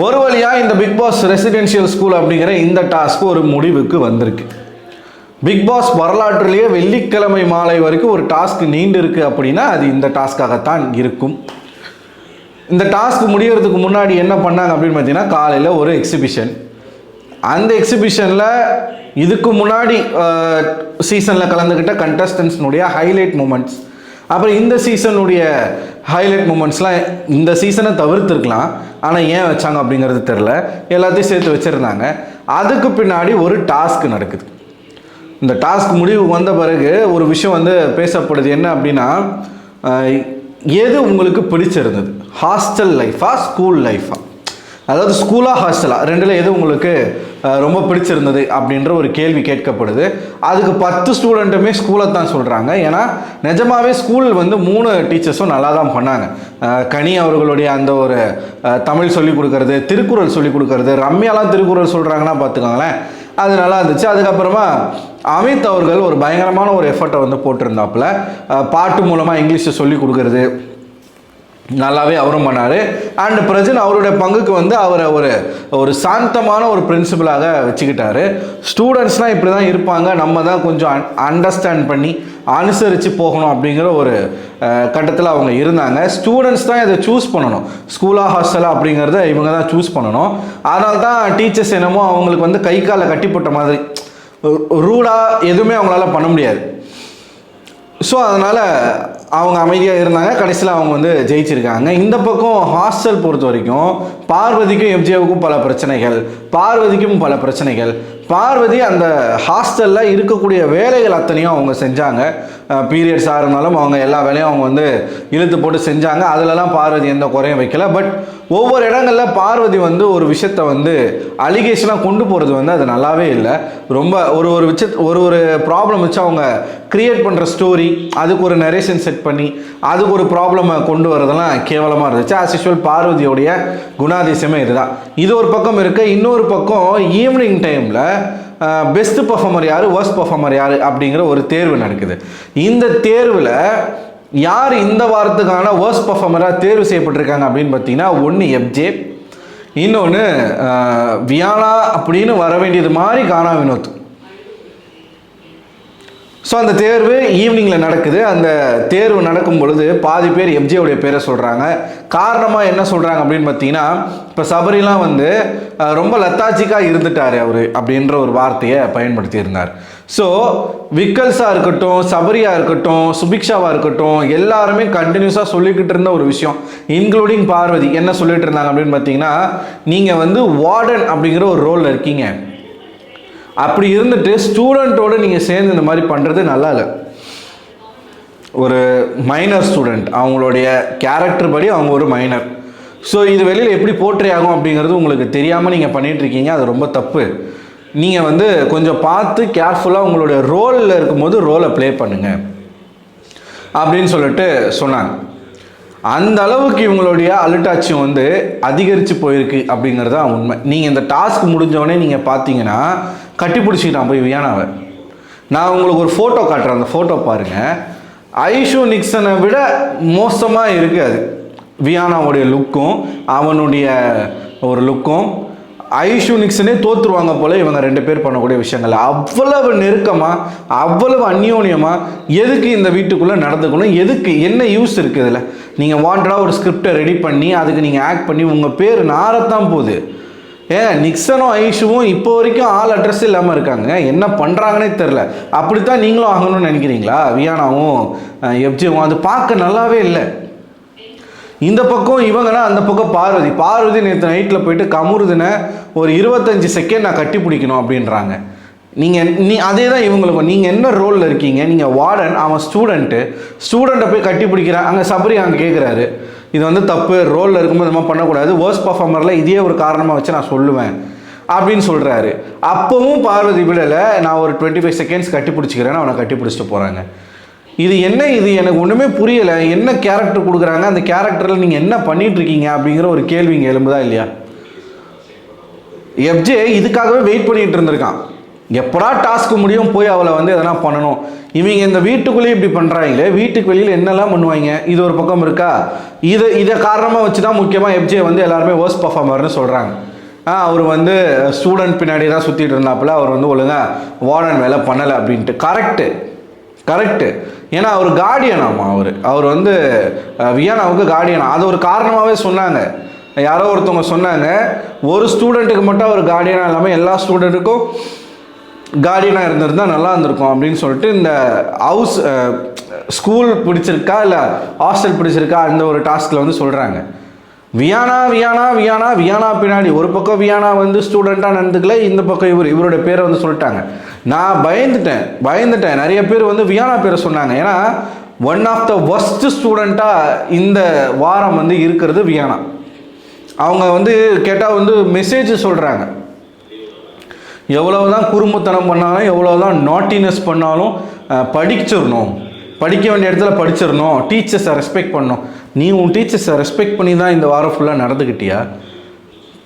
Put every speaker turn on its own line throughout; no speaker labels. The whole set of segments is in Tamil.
ஒரு வழியாக இந்த பிக் பாஸ் ரெசிடென்ஷியல் ஸ்கூல் அப்படிங்கிற இந்த டாஸ்க் ஒரு முடிவுக்கு வந்திருக்கு. பிக் பாஸ் வரலாற்றிலேயே வெள்ளிக்கிழமை மாலை வரைக்கும் ஒரு டாஸ்க் நீண்டு இருக்கு அப்படின்னா அது இந்த டாஸ்காகத்தான் இருக்கும். இந்த டாஸ்க் முடியறதுக்கு முன்னாடி என்ன பண்ணாங்க அப்படின்னு பார்த்தீங்கன்னா, காலையில் ஒரு எக்ஸிபிஷன். அந்த எக்ஸிபிஷனில் இதுக்கு முன்னாடி சீசனில் கலந்துக்கிட்ட கண்டஸ்டன்ஸ்னுடைய ஹைலைட் மூமெண்ட்ஸ், அப்புறம் இந்த சீசனுடைய ஹைலைட் மூமெண்ட்ஸ்லாம் இந்த சீசனை தவிர்த்துருக்கலாம், ஆனால் ஏன் வச்சாங்க அப்படிங்கிறது தெரில, எல்லாத்தையும் சேர்த்து வச்சுருந்தாங்க. அதுக்கு பின்னாடி ஒரு டாஸ்க் நடக்குது. இந்த டாஸ்க் முடிவு வந்த பிறகு ஒரு விஷயம் வந்து பேசப்படுது. என்ன அப்படின்னா, எது உங்களுக்கு பிடிச்சிருந்தது, ஹாஸ்டல் லைஃபா ஸ்கூல் லைஃபா, அதாவது ஸ்கூலா ஹாஸ்டலா, ரெண்டில் எது உங்களுக்கு ரொம்ப பிடிச்சிருந்தது அப்படின்ற ஒரு கேள்வி கேட்கப்படுது. அதுக்கு 10 ஸ்டூடெண்ட்டுமே ஸ்கூலை தான் சொல்கிறாங்க. ஏன்னா நிஜமாகவே ஸ்கூல் வந்து 3 டீச்சர்ஸும் நல்லா தான் பண்ணாங்க. கனி அவர்களுடைய அந்த ஒரு தமிழ் சொல்லிக் கொடுக்கறது, திருக்குறள் சொல்லிக் கொடுக்கறது, ரம்யாலாம் திருக்குறள் சொல்கிறாங்கன்னா பார்த்துக்கோங்களேன், அது நல்லா இருந்துச்சு. அதுக்கப்புறமா அமித் அவர்கள் ஒரு பயங்கரமான ஒரு எஃபர்ட்டை வந்து போட்டிருந்தாப்புல, பாட்டு மூலமாக இங்கிலீஷை சொல்லிக் கொடுக்கறது நல்லாவே அவரும் பண்ணார். அண்ட் பிரஜன் அவருடைய பங்குக்கு வந்து அவரை ஒரு சாந்தமான ஒரு பிரின்சிபலாக வச்சுக்கிட்டாரு. ஸ்டூடெண்ட்ஸ்னால் இப்படி தான் இருப்பாங்க, நம்ம தான் கொஞ்சம் அண்டர்ஸ்டாண்ட் பண்ணி அனுசரித்து போகணும் அப்படிங்கிற ஒரு கட்டத்தில் அவங்க இருந்தாங்க. ஸ்டூடெண்ட்ஸ் தான் இதை சூஸ் பண்ணணும், ஸ்கூலா ஹாஸ்டலா அப்படிங்கிறத இவங்க தான் சூஸ் பண்ணணும். அதனால தான் டீச்சர்ஸ் என்னமோ அவங்களுக்கு வந்து கை காலை கட்டிப்பட்ட மாதிரி ரூடாக எதுவுமே அவங்களால பண்ண முடியாது. ஸோ அதனால் அவங்க அமைதியாக இருந்தாங்க. கடைசியில் அவங்க வந்து ஜெயிச்சிருக்காங்க. இந்த பக்கம் ஹாஸ்டல் பொறுத்த வரைக்கும் பார்வதிக்கும் எம்ஜிஏவுக்கும் பல பிரச்சனைகள், பார்வதிக்கும் பல பிரச்சனைகள். பார்வதி அந்த ஹாஸ்டலில் இருக்கக்கூடிய வேலைகள் அத்தனையும் அவங்க செஞ்சாங்க. பீரியட்ஸாக இருந்தாலும் அவங்க எல்லா வேலையும் அவங்க வந்து இழுத்து போட்டு செஞ்சாங்க. அதிலலாம் பார்வதி எந்த குறையும் வைக்கல. பட் ஒவ்வொரு இடங்களில் பார்வதி வந்து ஒரு விஷயத்தை வந்து அலிகேஷனாக கொண்டு போகிறது வந்து அது நல்லாவே இல்லை. ரொம்ப ஒரு ப்ராப்ளம் வச்சு அவங்க க்ரியேட் பண்ணுற ஸ்டோரி, அதுக்கு ஒரு நரேஷன் செட் பண்ணி அதுக்கு ஒரு ப்ராப்ளமை கொண்டு வரதெல்லாம் கேவலமாக இருந்துச்சு. ஆஸ் யூஷுவல் பார்வதியோடைய குணாதிசயமே இதுதான். இது ஒரு பக்கம் இருக்கு. இன்னொரு பக்கம் ஈவினிங் டைமில் பெஸ்ட் பர்ஃபார்மர் யார், வர்ஸ்ட் பர்ஃபார்மர் யார் அப்படிங்கிற ஒரு தேர்வு நடக்குது. இந்த தேர்வில் யார் இந்த வாரத்துக்கான வர்ஸ்ட் பர்ஃபார்மராக தேர்வு செய்யப்பட்டிருக்காங்க அப்படின்னு பார்த்தீங்கன்னா, ஒன்று எஃப்ஜே, இன்னொன்று வியானா அப்படின்னு வர வேண்டியது மாதிரி கானா வினோத். ஸோ அந்த தேர்வு ஈவினிங்கில் நடக்குது. அந்த தேர்வு நடக்கும் பொழுது பாதி பேர் எஃப்ஜேவுடைய பேரை சொல்கிறாங்க. காரணமாக என்ன சொல்கிறாங்க அப்படின்னு பார்த்தீங்கன்னா, இப்போ சபரிலாம் வந்து ரொம்ப லத்தாச்சிக்காக இருந்துட்டார் அவர் அப்படின்ற ஒரு வார்த்தையை பயன்படுத்தியிருந்தார். ஸோ விக்கல்ஸாக இருக்கட்டும், சபரியாக இருக்கட்டும், சுபிக்ஷாவாக இருக்கட்டும், எல்லாருமே கண்டினியூஸாக சொல்லிக்கிட்டு இருந்த ஒரு விஷயம், இன்க்ளூடிங் பார்வதி என்ன சொல்லிட்டு இருந்தாங்க அப்படின்னு பார்த்தீங்கன்னா, நீங்கள் வந்து வார்டன் அப்படிங்கிற ஒரு ரோலில் இருக்கீங்க, அப்படி இருந்துட்டு ஸ்டூடெண்ட்டோடு நீங்கள் சேர்ந்து இந்த மாதிரி பண்ணுறது நல்லா இல்லை. ஒரு மைனர் ஸ்டூடெண்ட், அவங்களுடைய கேரக்டர் படி அவங்க ஒரு மைனர். ஸோ இது வெளியில் எப்படி போர்ட்ரே ஆகும் அப்படிங்கிறது உங்களுக்கு தெரியாமல் நீங்கள் பண்ணிகிட்ருக்கீங்க. அது ரொம்ப தப்பு. நீங்கள் வந்து கொஞ்சம் பார்த்து கேர்ஃபுல்லாக உங்களுடைய ரோலில் இருக்கும்போது ரோலை ப்ளே பண்ணுங்கள் அப்படின்னு சொல்லிட்டு சொன்னாங்க. அந்த அளவுக்கு இவங்களுடைய அலட்டாட்சியம் வந்து அதிகரித்து போயிருக்கு அப்படிங்கிறது தான் உண்மை. நீங்கள் இந்த டாஸ்க் முடிஞ்சவொடனே நீங்கள் பார்த்தீங்கன்னா கட்டி பிடிச்சிக்கிட்டான் போய் வியானாவை. நான் உங்களுக்கு ஒரு ஃபோட்டோ காட்டுறேன், அந்த ஃபோட்டோ பாருங்கள். ஐஷு நிக்சனை விட மோசமாக இருக்குது அது. வியானாவுடைய லுக்கும் அவனுடைய ஒரு லுக்கும் ஐஷு நிக்சனே தோற்றுருவாங்க போல இவங்க 2 பேர் பண்ணக்கூடிய விஷயங்கள். அவ்வளவு நெருக்கமாக, அவ்வளவு அந்யோன்யமாக எதுக்கு இந்த வீட்டுக்குள்ளே நடந்துக்கணும், எதுக்கு என்ன யூஸ் இருக்குது இதில்? நீங்கள் வாண்டடாக ஒரு ஸ்கிரிப்டை ரெடி பண்ணி அதுக்கு நீங்கள் ஆக்ட் பண்ணி உங்கள் பேர் நாரத்தான் போகுது. நிக்சனும் ஐஷுவும் இப்போ வரைக்கும் ஆள் அட்ரஸ் இல்லாமல் இருக்காங்க, என்ன பண்ணுறாங்கன்னே தெரில. அப்படித்தான் நீங்களும் ஆகணும்னு நினைக்கிறீங்களா? வியானாவும் எஃப்ஜேவும் அது பார்க்க நல்லாவே இல்லை. இந்த பக்கம் இவங்கன்னா அந்த பக்கம் பார்வதி நேற்று நைட்டில் போயிட்டு கமுருதுன்னு ஒரு 25 செகண்ட் நான் கட்டி பிடிக்கணும் அப்படின்றாங்க. அதே தான் இவங்களுக்கும். நீங்கள் என்ன ரோலில் இருக்கீங்க? நீங்கள் வார்டன், அவன் ஸ்டூடெண்ட்டை போய் கட்டி பிடிக்கிறான். அங்கே சபரி அங்கே கேட்குறாரு, இது வந்து தப்பு, ரோலில் இருக்கும்போது இந்த மாதிரி பண்ணக்கூடாது, வர்ஸ்ட் பர்ஃபார்மரில் இதே ஒரு காரணமாக வச்சு நான் சொல்லுவேன் அப்படின்னு சொல்கிறாரு. அப்போவும் பார்வதி விடலை, நான் ஒரு 25 செகண்ட்ஸ் கட்டி பிடிச்சிக்கிறேன்னு அவனை கட்டி பிடிச்சிட்டு போகிறாங்க. இது எனக்கு ஒன்றுமே புரியலை. என்ன கேரக்டர் கொடுக்குறாங்க, அந்த கேரக்டரில் நீங்கள் என்ன பண்ணிகிட்ருக்கீங்க அப்படிங்கிற ஒரு கேள்விங்க எழும்புதா இல்லையா? எஃப்ஜே இதுக்காகவே வெயிட் பண்ணிகிட்டு இருந்திருக்கான். எப்படா டாஸ்க்கு முடியும் போய் அவளை வந்து எதனா பண்ணணும். இவங்க இந்த வீட்டுக்குள்ளேயே இப்படி பண்ணுறாங்களே, வீட்டுக்கு வெளியில் என்னெல்லாம் பண்ணுவாங்க. இது ஒரு பக்கம் இருக்கா. இதை காரணமாக வச்சு தான் முக்கியமாக எஃப்ஜே வந்து எல்லாருமே வேர்ஸ்ட் பர்ஃபார்மர்னு சொல்கிறாங்க. அவர் வந்து ஸ்டூடெண்ட் பின்னாடி தான் சுற்றிட்டு இருந்தாப்புல, அவர் வந்து ஒழுங்காக வார்டன் வேலை பண்ணலை அப்படின்ட்டு. கரெக்டு. ஏன்னா அவர் கார்டியனாமா, அவர் வந்து வியானாவுக்கு கார்டியனா. அது ஒரு காரணமாகவே சொன்னாங்க. யாரோ ஒருத்தவங்க சொன்னாங்க, ஒரு ஸ்டூடெண்ட்டுக்கு மட்டும் அவர் கார்டியனாக இல்லாமல் எல்லா ஸ்டூடெண்ட்டுக்கும் கார்டியனாக இருந்திருந்தா நல்லா இருந்திருக்கும் அப்படின்னு சொல்லிட்டு, இந்த ஹவுஸ் ஸ்கூல் பிடிச்சிருக்கா இல்லை ஹாஸ்டல் பிடிச்சிருக்கா அந்த ஒரு டாஸ்கில் வந்து சொல்கிறாங்க. வியானா பின்னாடி ஒரு பக்கம் வியானா வந்து ஸ்டூடெண்ட்டாக நடந்துக்கல, இந்த பக்கம் இவருடைய பேரை வந்து சொல்லிட்டாங்க. நான் பயந்துட்டேன். நிறைய பேர் வந்து வியானா பேரை சொன்னாங்க. ஏன்னா ஒன் ஆஃப் த ஒர்ஸ்ட் ஸ்டூடெண்ட்டாக இந்த வாரம் வந்து இருக்கிறது வியானா. அவங்க வந்து கேட்டால் வந்து மெசேஜ் சொல்கிறாங்க, எவ்வளவுதான் குறும்புத்தனம் பண்ணாலும் எவ்வளவுதான் நாட்டினஸ் பண்ணாலும் படிக்க வேண்டிய இடத்துல படிச்சிடணும், டீச்சர்ஸை ரெஸ்பெக்ட் பண்ணணும். நீ உன் டீச்சர்ஸை ரெஸ்பெக்ட் பண்ணி தான் இந்த வாரம் ஃபுல்லாக நடந்துக்கிட்டியா?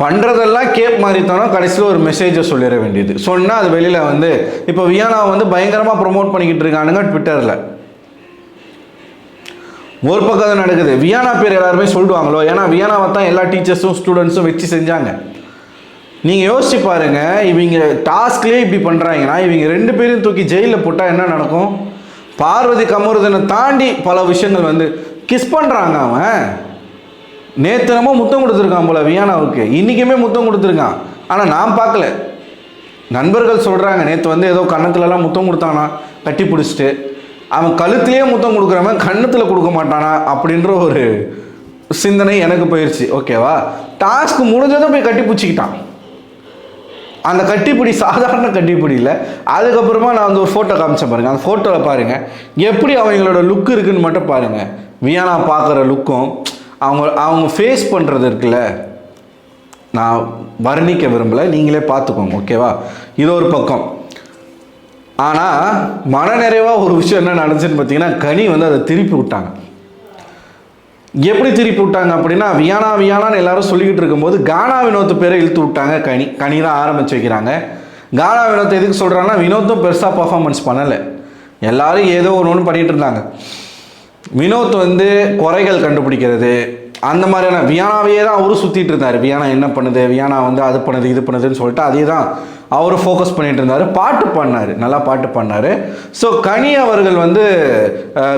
பண்ணுறதெல்லாம் கேப் மாறித்தானோ கடைசியில் ஒரு மெசேஜை சொல்லிட வேண்டியது. சொன்னால் அது வெளியில் வந்து இப்போ வியானாவை வந்து பயங்கரமாக ப்ரொமோட் பண்ணிக்கிட்டு இருக்கானுங்க ட்விட்டரில். ஒரு பக்கம் அது நடக்குது. வியானா பேர் எல்லாருமே சொல்லிடுவாங்களோ, ஏன்னா வியானாவை தான் எல்லா டீச்சர்ஸும் ஸ்டூடெண்ட்ஸும் வச்சு செஞ்சாங்க. நீங்கள் யோசிச்சு பாருங்கள், இவங்க டாஸ்க்லேயே இப்படி பண்ணுறாங்கன்னா இவங்க 2 பேரையும் தூக்கி ஜெயிலில் போட்டால் என்ன நடக்கும்? பார்வதி கமருதனை தாண்டி பல விஷயங்கள் வந்து கிஸ் பண்ணுறாங்க. அவன் நேத்திரமா முத்தம் கொடுத்துருக்கான் போல வியானாவுக்கு, இன்றைக்குமே முத்தம் கொடுத்துருக்கான். ஆனால் நான் பார்க்கல. நண்பர்கள் சொல்கிறாங்க, நேற்று வந்து ஏதோ கன்னத்துலலாம் முத்தம் கொடுத்தானா கட்டி பிடிச்சிட்டு. அவன் கழுத்துலேயே முத்தம் கொடுக்குறவன் கன்னத்தில் கொடுக்க மாட்டானா அப்படின்ற ஒரு சிந்தனை எனக்கு போயிடுச்சு. ஓகேவா, டாஸ்க் முடிஞ்சதும் போய் கட்டி பிடிச்சிக்கிட்டான். அந்த கட்டிப்பிடி சாதாரண கட்டிப்பிடி இல்லை. அதுக்கப்புறமா நான் வந்து ஒரு ஃபோட்டோ காமிச்சேன் பாருங்கள். அந்த ஃபோட்டோவில் பாருங்கள் எப்படி அவங்களோட லுக் இருக்குதுன்னு மட்டும் பாருங்கள். வியானா பார்க்குற லுக்கும் அவங்க ஃபேஸ் பண்ணுறது இருக்குல்ல, நான் வர்ணிக்க விரும்பலை, நீங்களே பார்த்துக்கோங்க. ஓகேவா, இது ஒரு பக்கம். ஆனால் மனநிறைவாக ஒரு விஷயம் என்ன நடந்துச்சுன்னு பார்த்தீங்கன்னா, கனி வந்து அதை திருப்பி விட்டாங்க. எப்படி திருப்பி விட்டாங்க அப்படின்னா, வியானான்னு எல்லாரும் சொல்லிக்கிட்டு இருக்கும்போது கானா வினோத் பேரை இழுத்து விட்டாங்க. கனி தான் ஆரம்பித்து வைக்கிறாங்க. கானா வினோத் எதுக்கு சொல்கிறாங்கன்னா, வினோத்தும் பெருசாக பர்ஃபார்மன்ஸ் பண்ணலை, எல்லாரும் ஏதோ ஒன்று பண்ணிகிட்டு இருந்தாங்க. வினோத் வந்து குறைகள் கண்டுபிடிக்கிறது அந்த மாதிரியான வியானாவையே தான் அவரும் சுற்றிட்டு இருந்தார். வியானா என்ன பண்ணுது, வியானா வந்து அது பண்ணுது இது பண்ணுதுன்னு சொல்லிட்டு அதே தான் அவரும் ஃபோக்கஸ் பண்ணிட்டு இருந்தார். பாட்டு பாடினார், நல்லா பாட்டு பாடினார். ஸோ கனி அவர்கள் வந்து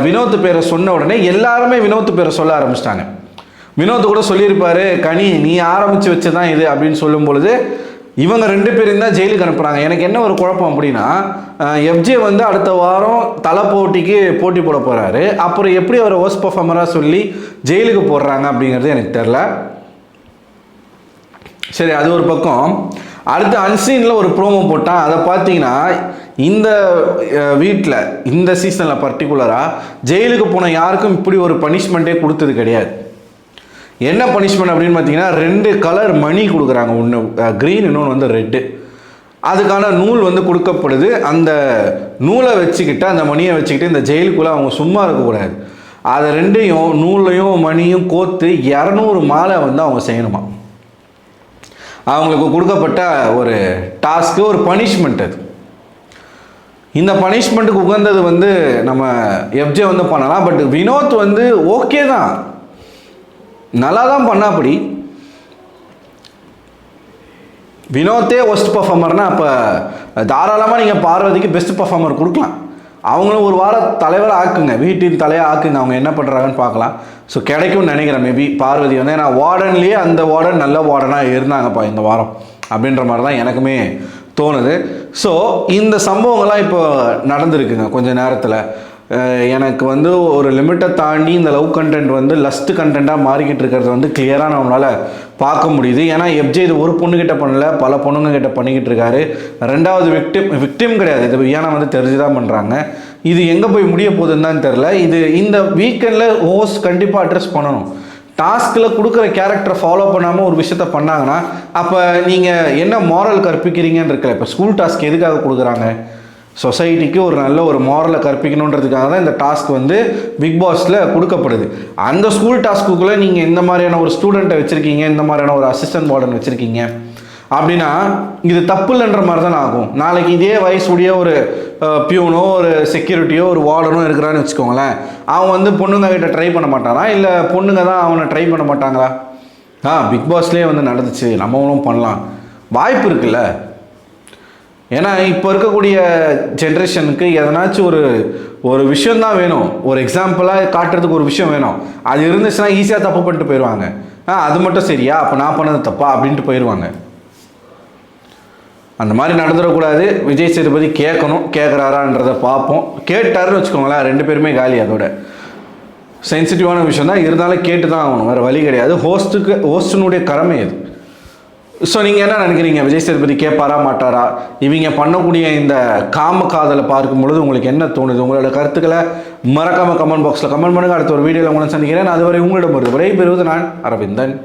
வினோத் பேரை சொன்ன உடனே எல்லாருமே வினோத் பேரை சொல்ல ஆரம்பிச்சிட்டாங்க. வினோத் கூட சொல்லியிருப்பார், கனி நீ ஆரம்பித்து வச்சு தான் இது அப்படின்னு சொல்லும் பொழுது இவங்க 2 பேரும் தான் ஜெயிலுக்கு அனுப்புகிறாங்க. எனக்கு என்ன ஒரு குழப்பம் அப்படின்னா, எஃப்ஜே வந்து அடுத்த வாரம் தலை போட்டிக்கு போட்டி போட போகிறாரு. அப்புறம் எப்படி அவரை ஒர்ஸ்ட் பர்ஃபார்மராக சொல்லி ஜெயிலுக்கு போடுறாங்க அப்படிங்கிறது எனக்கு தெரில. சரி, அது ஒரு பக்கம். அடுத்து அன்சீனில் ஒரு ப்ரோமோ போட்டான். அதை பார்த்தீங்கன்னா இந்த வீட்டில் இந்த சீசனில் பர்டிகுலராக ஜெயிலுக்கு போன யாருக்கும் இப்படி ஒரு பனிஷ்மெண்ட்டே கொடுத்தது கிடையாது. என்ன பனிஷ்மெண்ட் அப்படின்னு பார்த்தீங்கன்னா, 2 கலர் மணி கொடுக்குறாங்க. ஒன்று க்ரீன், இன்னொன்று வந்து ரெட்டு. அதுக்கான நூல் வந்து கொடுக்கப்படுது. அந்த நூலை வச்சுக்கிட்டு, அந்த மணியை வச்சுக்கிட்டு இந்த ஜெயிலுக்குள்ளே அவங்க சும்மா இருக்கக்கூடாது. அதை 2ஐயும் நூலையும் மணியும் கோர்த்து 200 மாலை வந்து அவங்க செய்யணுமா. அவங்களுக்கு கொடுக்கப்பட்ட ஒரு டாஸ்க்கு, ஒரு பனிஷ்மெண்ட். அது இந்த பனிஷ்மெண்ட்டுக்கு உகந்தது வந்து நம்ம எஃப்ஜே வந்து பண்ணலாம். பட் வினோத் வந்து ஓகே தான், நல்லா தான் பண்ணா. அப்படி வினோத்தே ஒஸ்ட் பர்ஃபார்மர்னா அப்போ தாராளமாக நீங்கள் பார்வதிக்கு பெஸ்ட் பர்ஃபார்மர் கொடுக்கலாம். அவங்களும் ஒரு வாரம் தலைவராக ஆக்குங்க, வீட்டின் தலையாக ஆக்குங்க, அவங்க என்ன பண்ணுறாங்கன்னு பார்க்கலாம். ஸோ கிடைக்கும்னு நினைக்கிறேன். மேபி பார்வதி வந்து, ஏன்னா வார்டன்லேயே அந்த வார்டன் நல்ல வார்டனாக இருந்தாங்கப்பா இந்த வாரம் அப்படின்ற மாதிரி தான் எனக்குமே தோணுது. ஸோ இந்த சம்பவங்கள்லாம் இப்போ நடந்திருக்குங்க கொஞ்சம் நேரத்தில். எனக்கு வந்து ஒரு லிமிட்டை தாண்டி இந்த லவ் கண்டென்ட் வந்து லஸ்ட் கண்டென்ட்டாக மாறிக்கிட்டு இருக்கிறது வந்து கிளியராக நம்மளால் பார்க்க முடியுது. ஏன்னா எஃப்ஜே இது ஒரு பொண்ணுக்கிட்ட பண்ணல, பல பொண்ணுங்கிட்ட பண்ணிக்கிட்டு இருக்காரு. 2வது விக்டிம் கிடையாது, இது வியானா வந்து தெரிஞ்சு தான் பண்ணுறாங்க. இது எங்கே போய் முடிய போகுதுன்னு தான் தெரில. இது இந்த வீக்கெண்டில் ஹோஸ்ட் கண்டிப்பாக அட்ரஸ் பண்ணணும். டாஸ்கில் கொடுக்குற கேரக்டரை ஃபாலோ பண்ணாமல் ஒரு விஷயத்த பண்ணாங்கன்னா அப்போ நீங்கள் என்ன மாரல் கற்பிக்கிறீங்கன்னு இருக்கல. இப்போ ஸ்கூல் டாஸ்க் எதுக்காக கொடுக்குறாங்க? சொசைட்டிக்கு ஒரு நல்ல ஒரு மாரலை கற்பிக்கணுன்றதுக்காக தான் இந்த டாஸ்க் வந்து பிக் பாஸில் கொடுக்கப்படுது. அந்த ஸ்கூல் டாஸ்க்குள்ளே நீங்கள் இந்த மாதிரியான ஒரு ஸ்டூடெண்ட்டை வச்சுருக்கீங்க, இந்த மாதிரியான ஒரு அசிஸ்டன்ட் வார்டன் வச்சுருக்கீங்க, அப்படின்னா இது தப்பு இல்லைன்ற மாதிரி தான் ஆகும். நாளைக்கு இதே வயசுடைய ஒரு பியூனோ ஒரு செக்யூரிட்டியோ ஒரு வார்டனோ இருக்கிறான்னு வச்சுக்கோங்களேன், அவன் வந்து பொண்ணுங்க கிட்ட ட்ரை பண்ண மாட்டானா, இல்லை பொண்ணுங்க தான் அவனை ட்ரை பண்ண மாட்டாங்களா? பிக் பாஸ்லேயே வந்து நடந்துச்சு, நம்மளும் பண்ணலாம், வாய்ப்பு இருக்குல்ல. ஏன்னா இப்போ இருக்கக்கூடிய ஜென்ரேஷனுக்கு எதனாச்சும் ஒரு விஷயந்தான் வேணும், ஒரு எக்ஸாம்பிளாக காட்டுறதுக்கு ஒரு விஷயம் வேணும். அது இருந்துச்சுன்னா ஈஸியாக தப்பு பண்ணிட்டு போயிடுவாங்க. அது மட்டும் சரியா, அப்போ நான் பண்ணது தப்பா அப்படின்ட்டு போயிடுவாங்க. அந்த மாதிரி நடந்துடக்கூடாது. விஜய் சேதுபதி கேட்கணும், கேட்குறாரான்றதை பார்ப்போம். கேட்டாருன்னு வச்சுக்கோங்களேன், 2 பேருமே காலி. அதோட சென்சிட்டிவான விஷயம் தான், இருந்தாலும் கேட்டு தான் ஆகணும், வேறு வழி கிடையாது. ஹோஸ்டினுடைய கடமை அது. ஸோ நீங்கள் என்ன நினைக்கிறீங்க, விஜய் சேதுபதி கேட்பாரா மாட்டாரா? இவங்க பண்ணக்கூடிய இந்த காம காதலை பார்க்கும் பொழுது உங்களுக்கு என்ன தோணுது? உங்களோட கருத்துக்களை மறக்காமல் கமெண்ட் பாக்ஸில் கமெண்ட் பண்ணுங்கள். அடுத்த ஒரு வீடியோவில் உங்களை சந்திக்கிறேன். அதுவரை உங்களிடம் விடைபெறுவது நான் அரவிந்தன்.